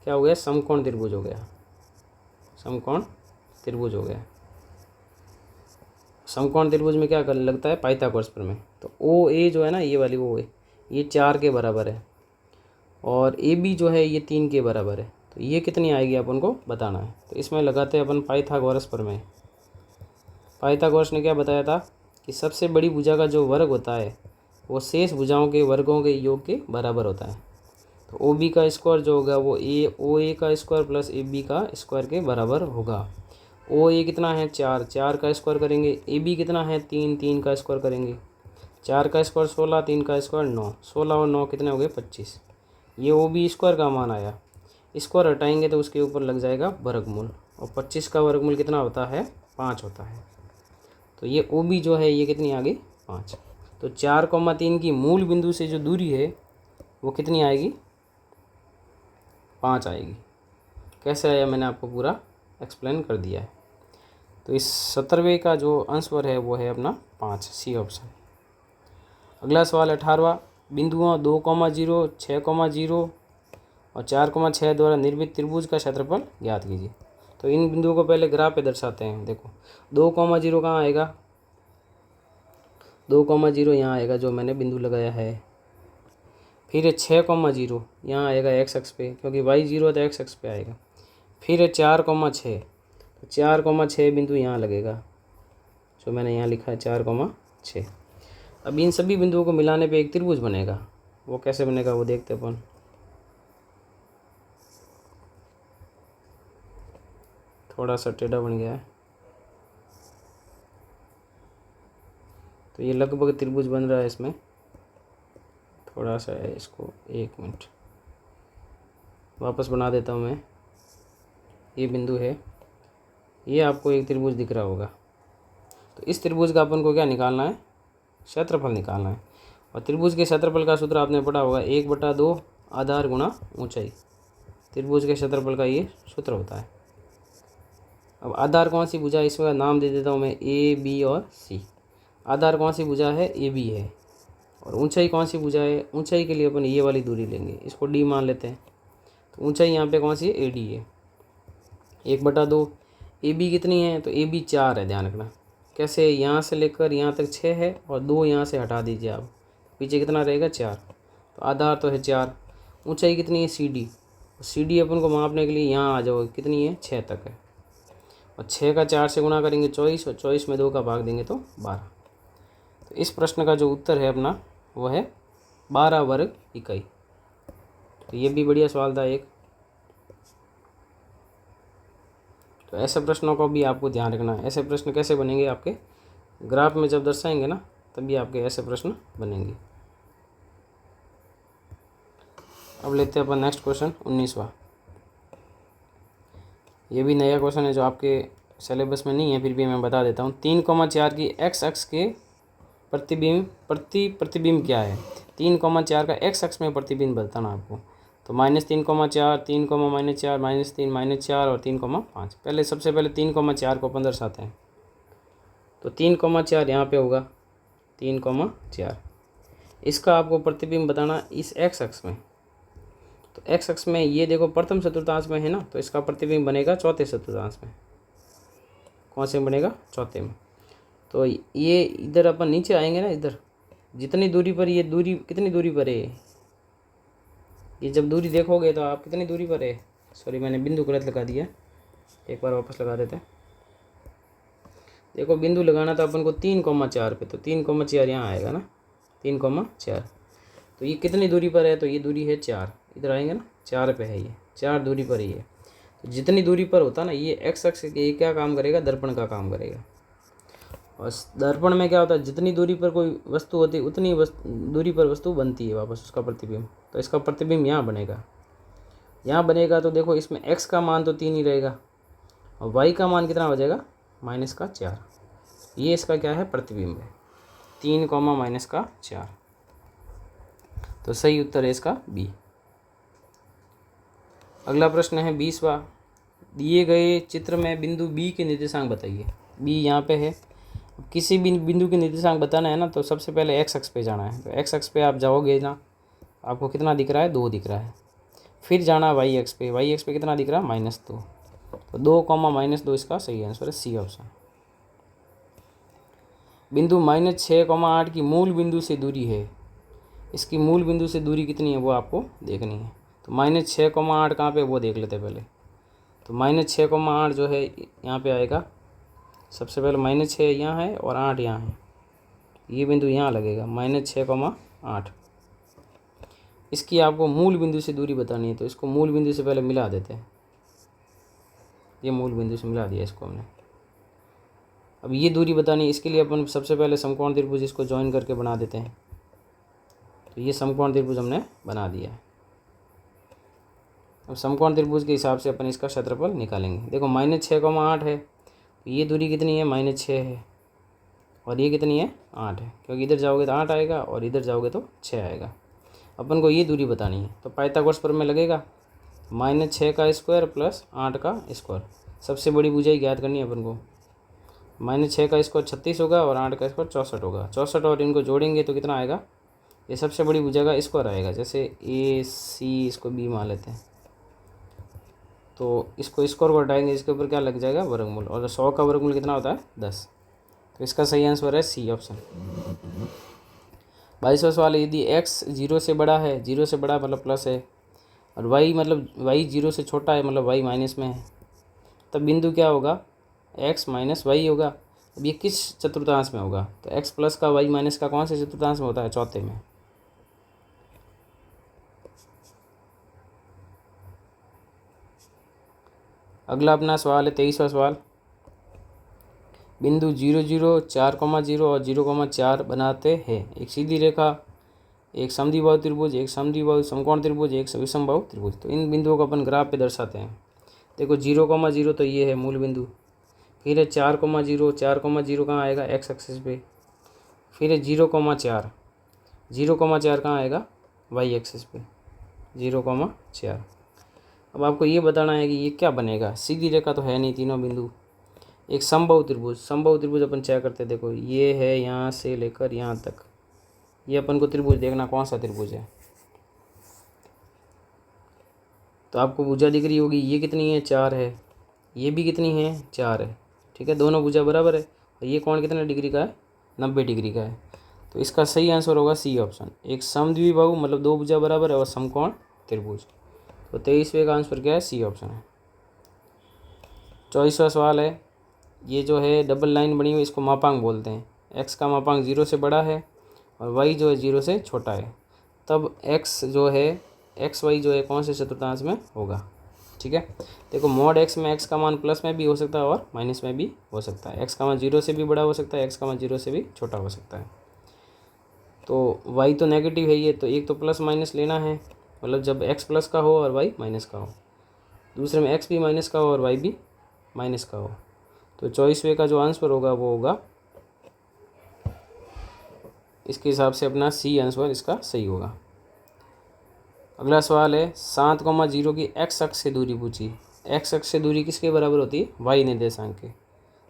क्या हो गया, समकोण त्रिभुज हो गया, समकोण त्रिभुज हो गया। समकोण त्रिभुज में क्या कर लगता है, पाइथागोरस प्रमेय। तो ओ ए जो है ना, ये वाली ओ ए, ये 4 के बराबर है, और ए बी जो है ये 3 के बराबर है। तो ये कितनी आएगी अपन को बताना है। तो इसमें लगाते हैं अपन पाइथागोरस प्रमेय। पाइथागोरस ने क्या बताया था कि सबसे बड़ी भुजा का जो वर्ग होता है वो शेष भुजाओं के वर्गों के योग के बराबर होता है। तो ओ बी का स्क्वायर जो होगा वो ओ ए का स्क्वायर प्लस ए बी का स्क्वायर के बराबर होगा। ओ ए कितना है, 4, 4 का स्क्वायर करेंगे। ए बी कितना है, 3, 3 का स्क्वायर करेंगे। 4 का स्क्वायर 16, 3 का स्क्वायर 9, 16 और 9 कितने हो गए, 25। ये ओ बी स्क्वायर का मान आया। स्क्वायर हटाएंगे तो उसके ऊपर लग जाएगा वर्गमूल, और 25 का वर्गमूल कितना होता है, 5 होता है। तो ये ओ बी जो है ये कितनी आ गई, 5। तो 4,3 की मूल बिंदु से जो दूरी है वो कितनी आएगी, 5 आएगी। कैसे आया मैंने आपको पूरा एक्सप्लेन कर दिया है। तो इस 17वें का जो आंसर है वो है अपना 5, सी ऑप्शन। अगला सवाल 18वां, बिंदुओं 2,0, 6,0 और 4,6 द्वारा निर्मित त्रिभुज का क्षेत्रफल ज्ञात कीजिए। तो इन बिंदुओं को पहले ग्राफ पे दर्शाते हैं। देखो 2,0 कहाँ आएगा, 2,0 यहाँ आएगा जो मैंने बिंदु लगाया है। फिर 6,0 यहाँ आएगा एक्स अक्ष पे, क्योंकि वाई 0 तो एक्स अक्ष पे आएगा। फिर 4,6, तो 4,6 बिंदु यहाँ लगेगा, जो मैंने यहाँ लिखा है 4,6। अब इन सभी बिंदुओं को मिलाने पे एक त्रिभुज बनेगा। वो कैसे बनेगा वो देखते अपन। थोड़ा सा टेढ़ा बन गया है, तो ये लगभग त्रिभुज बन रहा है। इसमें थोड़ा सा है, इसको 1 मिनट वापस बना देता हूँ मैं। ये बिंदु है, ये आपको एक त्रिभुज दिख रहा होगा। तो इस त्रिभुज का अपन को क्या निकालना है, क्षेत्रफल निकालना है। और त्रिभुज के क्षेत्रफल का सूत्र आपने पढ़ा होगा, 1/2 आधार गुणा ऊंचाई। त्रिभुज के क्षेत्रफल का ये सूत्र होता है। अब आधार कौन सी भुजा, इसका नाम दे देता हूँ मैं ए बी और सी। आधार कौन सी भुजा है, ए बी है। और ऊंचाई कौन सी भुजा है, ऊंचाई के लिए अपन ये वाली दूरी लेंगे, इसको डी मान लेते हैं। तो ऊंचाई यहाँ पे कौन सी है, ए डी है। 1/2 ए बी कितनी है, तो ए बी 4 है। ध्यान रखना कैसे, यहाँ से लेकर यहाँ तक 6 है, और 2 यहाँ से हटा दीजिए आप, पीछे कितना रहेगा, 4। तो आधार तो है 4। ऊंचाई कितनी है, सी डी अपन को मापने के लिए यहाँ आ जाओ, कितनी है, 6 तक है। और 6 का 4 से गुणा करेंगे 24, और 24 में 2 का भाग देंगे तो 12। तो इस प्रश्न का जो उत्तर है अपना वो है 12 वर्ग इकाई। तो ये भी बढ़िया सवाल था एक। तो ऐसे प्रश्नों को भी आपको ध्यान रखना है। ऐसे प्रश्न कैसे बनेंगे, आपके ग्राफ में जब दर्शाएंगे ना, तभी आपके ऐसे प्रश्न बनेंगे। अब लेते हैं अपन नेक्स्ट क्वेश्चन 19वां। ये भी नया क्वेश्चन है जो आपके सिलेबस में नहीं है, फिर भी मैं बता देता हूँ। 3,4 की एक्स अक्ष के प्रतिबिंब क्या है। 3,4 का एक्स अक्ष में प्रतिबिंब बताना आपको। तो -3,4, 3,-4, -3, -4 और 3,5। पहले सबसे पहले 3,4 को अपन दर्शाते हैं। तो 3,4 यहाँ पे होगा, 3,4। इसका आपको प्रतिबिंब बताना इस एक्स अक्ष में। तो एक्स अक्ष में ये देखो प्रथम चतुर्थांश में है ना, तो इसका प्रतिबिंब बनेगा चौथे चतुर्थांश में। कौन से बनेगा? चौथे में। तो ये इधर अपन नीचे आएंगे ना, इधर जितनी दूरी पर, ये दूरी कितनी दूरी पर है, ये जब दूरी देखोगे तो आप कितनी दूरी पर है। सॉरी, मैंने बिंदु गलत लगा दिया, एक बार वापस लगा देते हैं। देखो बिंदु लगाना था अपन को 3,4 पे, तो 3,4 यहाँ आएगा ना, 3,4। तो ये कितनी दूरी पर है, तो ये दूरी है 4। इधर आएंगे ना, 4 पे है, ये 4 दूरी पर ही है। तो जितनी दूरी पर होता ना ये एक्स अक्ष, ये क्या काम करेगा? दर्पण का काम करेगा। और दर्पण में क्या होता है, जितनी दूरी पर कोई वस्तु होती है उतनी दूरी पर वस्तु बनती है वापस उसका प्रतिबिंब। तो इसका प्रतिबिंब यहाँ बनेगा, यहाँ बनेगा। तो देखो इसमें x का मान तो 3 ही रहेगा और y का मान कितना हो जाएगा? -4। ये इसका क्या है? प्रतिबिंब है, 3, -4। तो सही उत्तर है इसका बी। अगला प्रश्न है 20वां। दिए गए चित्र में बिंदु बी के निर्देशांक बताइए। बी यहाँ पे है। किसी भी बिंदु के निर्देशांक बताना है ना, तो सबसे पहले एक्स अक्ष पे जाना है। तो एक्स अक्ष पे आप जाओगे ना, आपको कितना दिख रहा है? 2 दिख रहा है। फिर जाना वाई अक्ष पे। वाई अक्ष पे कितना दिख रहा है? -2। तो 2, -2 इसका सही आंसर है, सी ऑप्शन। बिंदु -6,8 की मूल बिंदु से दूरी है। इसकी मूल बिंदु से दूरी कितनी है वो आपको देखनी है। तो -6,8 कहाँ पे, वो देख लेते हैं पहले। तो -6,8 जो है यहाँ पे आएगा। सबसे पहले -6 यहाँ है और 8 यहाँ है, ये बिंदु यहाँ लगेगा, -6,8। इसकी आपको मूल बिंदु से दूरी बतानी है। तो इसको मूल बिंदु से पहले मिला देते हैं। ये मूल बिंदु से मिला दिया इसको हमने। अब ये दूरी बतानी है, इसके लिए अपन सबसे पहले समकोण त्रिभुज इसको ज्वाइन करके बना देते हैं। तो ये समकोण त्रिभुज हमने बना दिया है। अब समकोण त्रिभुज के हिसाब से अपन इसका क्षेत्रफल निकालेंगे। देखो -6,8 है, तो ये दूरी कितनी है? -6 है। और ये कितनी है? 8 है, क्योंकि इधर जाओगे तो 8 आएगा और इधर जाओगे तो 6 आएगा। अपन को ये दूरी बतानी है। तो पाइथागोरस प्रमेय लगेगा, -6 का स्क्वायर प्लस 8 का स्क्वायर। सबसे बड़ी भुजाई ज्ञात करनी है अपन को। -6 का स्क्वायर 36 होगा और 8 का स्क्वायर 64 होगा। 64 और इनको जोड़ेंगे तो कितना आएगा? ये सबसे बड़ी भुजा का स्क्वायर आएगा। जैसे ए सी, इसको बी मान लेते हैं, तो इसको स्क्वायर को हटाएंगे, इसके ऊपर क्या लग जाएगा? वर्गमूल। और 100 का वर्गमूल कितना होता है? 10। तो इसका सही आंसर है सी ऑप्शन। 22वां सवाल है, यदि x 0 से बड़ा है, 0 से बड़ा मतलब प्लस है, और y मतलब y 0 से छोटा है मतलब y माइनस में है, तब बिंदु क्या होगा? x - y होगा। अब ये किस चतुर्थांश में होगा? तो x प्लस का y माइनस का कौन से चतुर्थांश में होता है? चौथे में। अगला अपना सवाल है 23वां सवाल। बिंदु 0, 0, 4,0 और 0,4 बनाते हैं एक सीधी रेखा, एक समद्विबाहु त्रिभुज, एक समद्विबाहु समकोण त्रिभुज, एक विषमबाहु त्रिभुज। तो इन बिंदुओं को अपन ग्राफ पे दर्शाते हैं। देखो 0,0 तो ये है मूल बिंदु। फिर है 4,0, 4,0 कहाँ आएगा? एक्स एक्सिस पे। फिर है 0,4, 0,4 कहाँ आएगा? वाई एक्सिस पे, 0,4। अब आपको ये बताना है कि ये क्या बनेगा। सीधी रेखा तो है नहीं तीनों बिंदु। एक समबाहु त्रिभुज, समबाहु त्रिभुज अपन चेक करते हैं। देखो ये है यहाँ से लेकर यहाँ तक, ये अपन को त्रिभुज देखना कौन सा त्रिभुज है। तो आपको भुजा दिख रही होगी, ये कितनी है? 4 है। ये भी कितनी है? 4 है। ठीक है, दोनों भुजा बराबर है। और ये कोण कितने डिग्री का है? 90 डिग्री का है। तो इसका सही आंसर होगा सी ऑप्शन। एक समद्विबाहु मतलब 2 भुजा बराबर है और समकोण त्रिभुज। तो 23वें का आंसर क्या है? सी ऑप्शन है। 24वां सवाल है, ये जो है डबल लाइन बनी हुई इसको मापांक बोलते हैं। x का मापांक 0 से बड़ा है और y जो है 0 से छोटा है, तब x जो है xy जो है कौन से चतुर्थांश में होगा। ठीक है, देखो mod x में x का मान प्लस में भी हो सकता है और माइनस में भी हो सकता है। x का मान 0 से भी बड़ा हो सकता है, x का मान 0 से भी छोटा हो सकता है। तो y तो नेगेटिव है ये, तो एक तो प्लस माइनस लेना है। मतलब जब एक्स प्लस का हो और वाई माइनस का हो। दूसरे में एक्स भी माइनस का हो और वाई भी माइनस का हो। तो 24वें का जो आंसर होगा वो होगा, इसके हिसाब से अपना सी आंसर इसका सही होगा। अगला सवाल है 7,0 की एक्स अक्ष से दूरी पूछी। एक्स अक्ष से दूरी किसके बराबर होती है? वाई निर्देशांक के,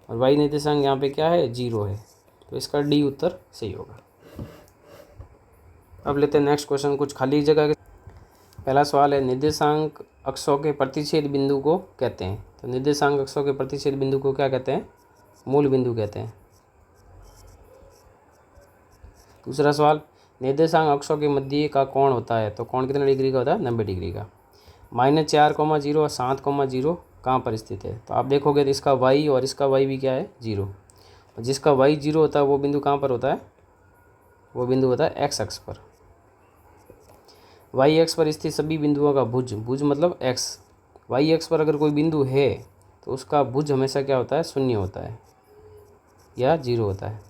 और वाई निर्देशांक यहाँ पे क्या है? 0 है। तो इसका डी उत्तर सही होगा। अब लेते हैं नेक्स्ट क्वेश्चन, कुछ खाली जगह के। पहला सवाल है निर्देशांक अक्षों के प्रतिच्छेद बिंदु को कहते हैं। तो निर्देशांक अक्षों के प्रतिच्छेद बिंदु को क्या कहते हैं? मूल बिंदु कहते हैं। दूसरा सवाल, निर्देशांक अक्षों के मध्य का कोण होता है। तो कोण कितने डिग्री का होता है? 90 डिग्री का। -4,0 और 7,0 कहाँ पर स्थित है? तो आप देखोगे तो इसका y और इसका y भी क्या है? 0। और जिसका y 0 होता है वो बिंदु कहाँ पर होता है? वो बिंदु होता है x अक्ष पर। y अक्ष पर स्थित सभी बिंदुओं का भुज, भुज मतलब x, y अक्ष पर अगर कोई बिंदु है तो उसका भुज हमेशा क्या होता है? 0 होता है या 0 होता है।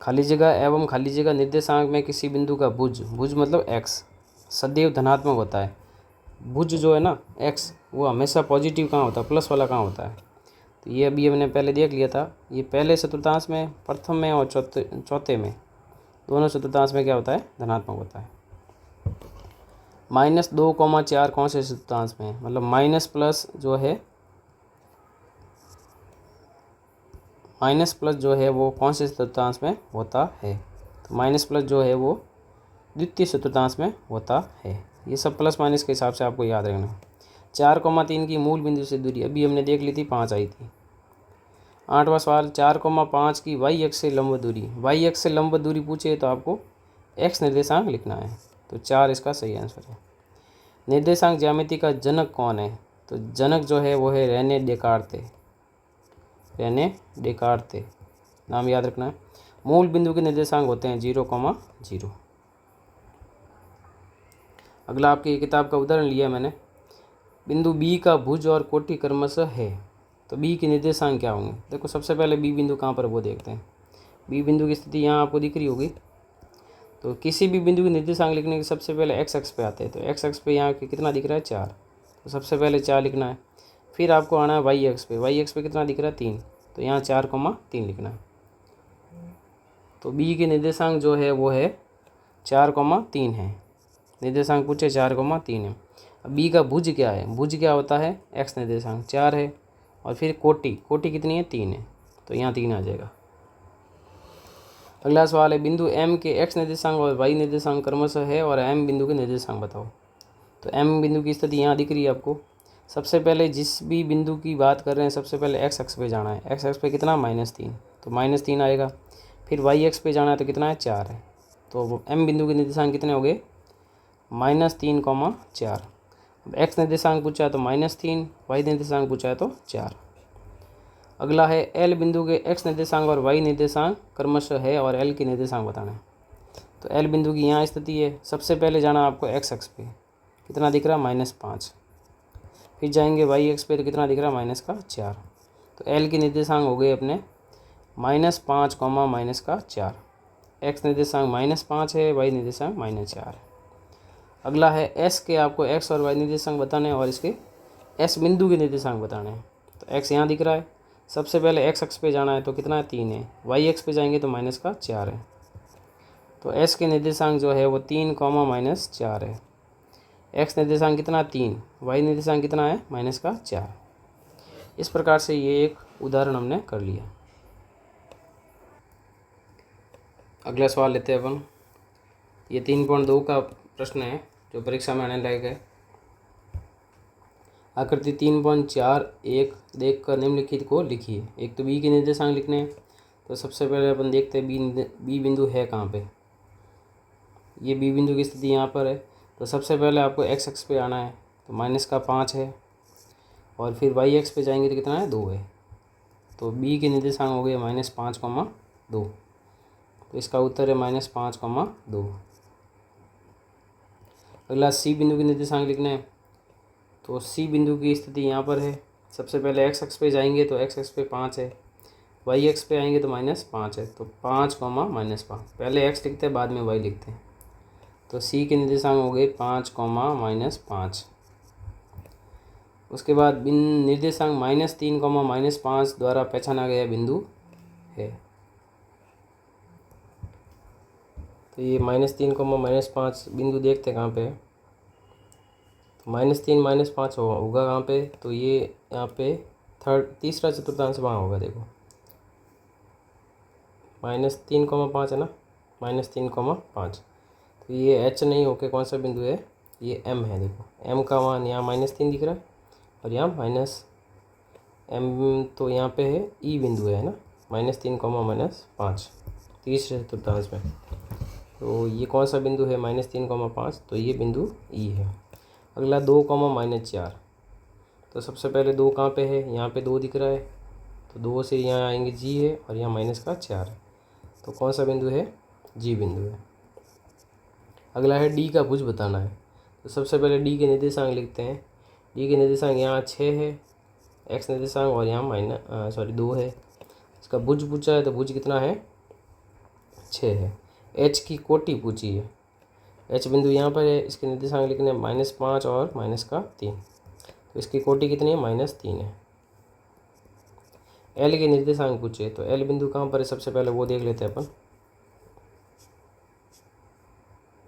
खाली जगह एवं खाली जगह निर्देशांक में किसी बिंदु का भुज, भुज मतलब x, सदैव धनात्मक होता है। भुज जो है ना x, वो हमेशा पॉजिटिव कहाँ होता है? प्लस वाला कहाँ होता है? तो ये अभी हमने पहले देख लिया था। ये पहले चतुर्थांश में, प्रथम में और चौथे में, दोनों चतुर्थांश में क्या होता है? धनात्मक होता है। -2,4 कौन से चतुर्थांश में? मतलब माइनस प्लस जो है, माइनस प्लस जो है वो कौन से चतुर्थांश में होता है? तो माइनस प्लस जो है वो द्वितीय चतुर्थांश में होता है। ये सब प्लस माइनस के हिसाब से आपको याद रखना है। 4,3 की मूल बिंदु से दूरी अभी हमने देख ली थी, 5 आई थी। 8वां सवाल, 4,5 की वाई अक्ष से लंब दूरी। वाई अक्ष से लंब दूरी पूछे तो आपको एक्स निर्देशांक लिखना है। तो 4 इसका सही आंसर है। निर्देशांक ज्यामिति का जनक कौन है? तो जनक जो है वो है रेने डेकार्ते। रेने डेकार्ते नाम याद रखना है। मूल बिंदु के निर्देशांक होते हैं 0,0। अगला आपकी किताब का उदाहरण लिया मैंने। बिंदु बी का भुज और कोटि क्रमशः है। तो बी के निर्देशांक क्या होंगे? देखो सबसे पहले बी बिंदु कहाँ पर वो देखते हैं। बी बिंदु की स्थिति यहाँ आपको दिख रही होगी। तो किसी भी बिंदु के निर्देशांक लिखने के सबसे पहले एक्स अक्ष पे आते हैं। तो एक्स अक्ष पे यहाँ कितना दिख रहा है? 4। तो सबसे पहले 4 लिखना है। फिर आपको आना है वाई अक्ष पे। वाई अक्ष पे कितना दिख रहा है? 3। तो यहाँ 4,3 लिखना है। तो बी के निर्देशांक जो है वो है 4,3 है। निर्देशांक पूछे 4,3 है। अब बी का भुज क्या है? भुज क्या होता है? एक्स निर्देशांक 4 है। और फिर कोटि, कोटि कितनी है? 3 है। तो यहाँ 3 आ जाएगा। अगला सवाल है बिंदु एम के एक्स निर्देशांक और वाई निर्देशांक क्रमशः है और एम बिंदु के निर्देशांक बताओ। तो एम बिंदु की स्थिति यहाँ दिख रही है आपको। सबसे पहले जिस भी बिंदु की बात कर रहे हैं सबसे पहले एक्स अक्ष पे जाना है। एक्स अक्ष पे कितना? -3। तो -3 आएगा। फिर वाई अक्ष पे जाना है तो कितना है? 4 है। तो एम बिंदु के निर्देशांक कितने हो गए? -3,4। अब एक्स निर्देशांक पूछा है तो -3, वाई निर्देशांक पूछा है तो 4। अगला है एल बिंदु के एक्स निर्देशांक और वाई निर्देशांक क्रमशः है और एल के निर्देशांक बताना है। तो एल बिंदु की यहाँ स्थिति है। सबसे पहले जाना आपको एक्स अक्ष पे, कितना दिख रहा है? -5। फिर जाएंगे वाई अक्ष पे तो कितना दिख रहा है? -4। तो एल के निर्देशांक हो गए अपने -5, -4। एक्स निर्देशांक -5 है, वाई निर्देशांक -4 है। अगला है एस के आपको एक्स और वाई निर्देशांक बताने हैं और इसके एस बिंदु के निर्देशांक बताने हैं। तो एक्स यहाँ दिख रहा है। सबसे पहले एक्स अक्ष पे जाना है तो कितना है? 3 है। वाई अक्ष पे जाएंगे तो -4 है। तो एस के निर्देशांक जो है वो 3, -4 है। एक्स निर्देशांक कितना? 3। वाई निर्देशांक कितना है? -4। इस प्रकार से ये एक उदाहरण हमने कर लिया। अगला सवाल लेते हैं अपन। ये 3.2 का प्रश्न है जो परीक्षा में आने लायक है। आकृति 3.4.1 देखकर निम्नलिखित को लिखिए। एक तो बी के निर्देशांक लिखने हैं। तो सबसे पहले अपन देखते हैं बी बिंदु है कहाँ पे। ये बी बिंदु की स्थिति यहाँ पर है। तो सबसे पहले आपको एक्स अक्ष पे आना है तो -5 है। और फिर वाई अक्ष पे जाएंगे तो कितना है? 2 है। तो बी के निर्देशांक हो गए -5,2। तो इसका उत्तर है -5,2। अगला सी बिंदु के निर्देशांक लिखने हैं। तो सी बिंदु की स्थिति यहाँ पर है। सबसे पहले एक्स अक्ष पे जाएंगे तो एक्स अक्ष पे 5 है। वाई अक्ष पे आएंगे तो -5 है। तो 5, -5। पहले एक्स लिखते हैं बाद में वाई लिखते हैं। तो सी के निर्देशांक हो गए 5, -5। उसके बाद निर्देशांक -3, -5 द्वारा पहचाना गया बिंदु है। तो ये -3, -5 बिंदु देखते हैं कहाँ पे है। तो -3, -5 होगा कहाँ पे, तो ये यहाँ पे तीसरा चतुर्थांश वहाँ होगा। देखो -3, 5 है ना, -3, 5। तो ये H नहीं होके कौन सा बिंदु है, ये M है। देखो M का मान यहाँ -3 दिख रहा है और यहाँ -M, तो यहाँ पे है E बिंदु है ना, -3, -5 तीसरे चतुर्थांश में। तो ये कौन सा बिंदु है -3, 5, तो ये बिंदु E है। अगला 2, -4। तो सबसे पहले 2 कहाँ पे है, यहाँ पे 2 दिख रहा है, तो 2 से यहाँ आएंगे G है और यहाँ -4 है। तो कौन सा बिंदु है, G बिंदु है। अगला है D का भुज बताना है। तो सबसे पहले D के निर्देशांक लिखते हैं। D के निर्देशांक यहाँ 6 है x निर्देशांक, और यहाँ 2 है। इसका भुज पूछा है, तो भुज कितना है, 6 है। H की कोटि पूछी है। H बिंदु यहाँ पर है, इसके निर्देशांक लिखने हैं -5 और -3। तो इसकी कोटि कितनी है, -3 है। L के निर्देशांक पूछे, तो L बिंदु कहाँ पर है, सबसे पहले वो देख लेते हैं अपन।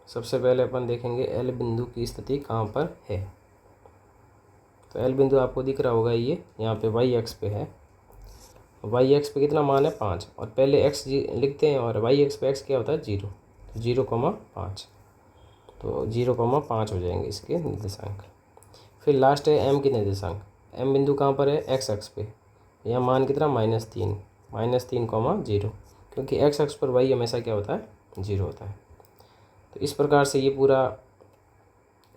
सबसे पहले अपन देखेंगे L बिंदु की स्थिति कहाँ पर है। तो L बिंदु आपको दिख रहा होगा, ये यहाँ पे y अक्ष पे है। y अक्ष पे कितना मान है, 5, और पहले x लिखते हैं, और y अक्ष पे x क्या होता है, 0। तो 0,5, तो 0,5 हो जाएंगे इसके निर्देशांक। फिर लास्ट है M के निर्देशांक। M बिंदु कहाँ पर है, x अक्ष पे। यहाँ मान कितना, -3, -3,0, क्योंकि x अक्ष पर y हमेशा क्या होता है, 0 होता है। तो इस प्रकार से ये पूरा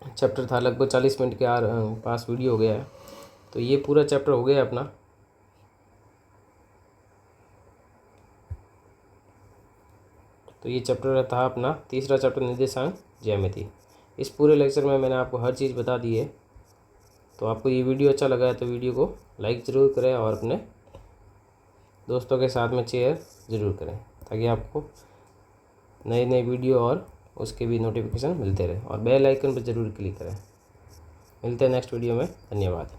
चैप्टर था। लगभग 40 मिनट के पास वीडियो हो गया है। तो ये पूरा चैप्टर हो गया अपना। तो ये चैप्टर था अपना तीसरा चैप्टर, निर्देशांक ज्यामिति। इस पूरे लेक्चर में मैंने आपको हर चीज़ बता दी है। तो आपको ये वीडियो अच्छा लगा है तो वीडियो को लाइक ज़रूर करें और अपने दोस्तों के साथ में शेयर ज़रूर करें, ताकि आपको नए नए वीडियो और उसके भी नोटिफिकेशन मिलते रहे, और बेल आइकन पर ज़रूर क्लिक करें। मिलते हैं नेक्स्ट वीडियो में। धन्यवाद।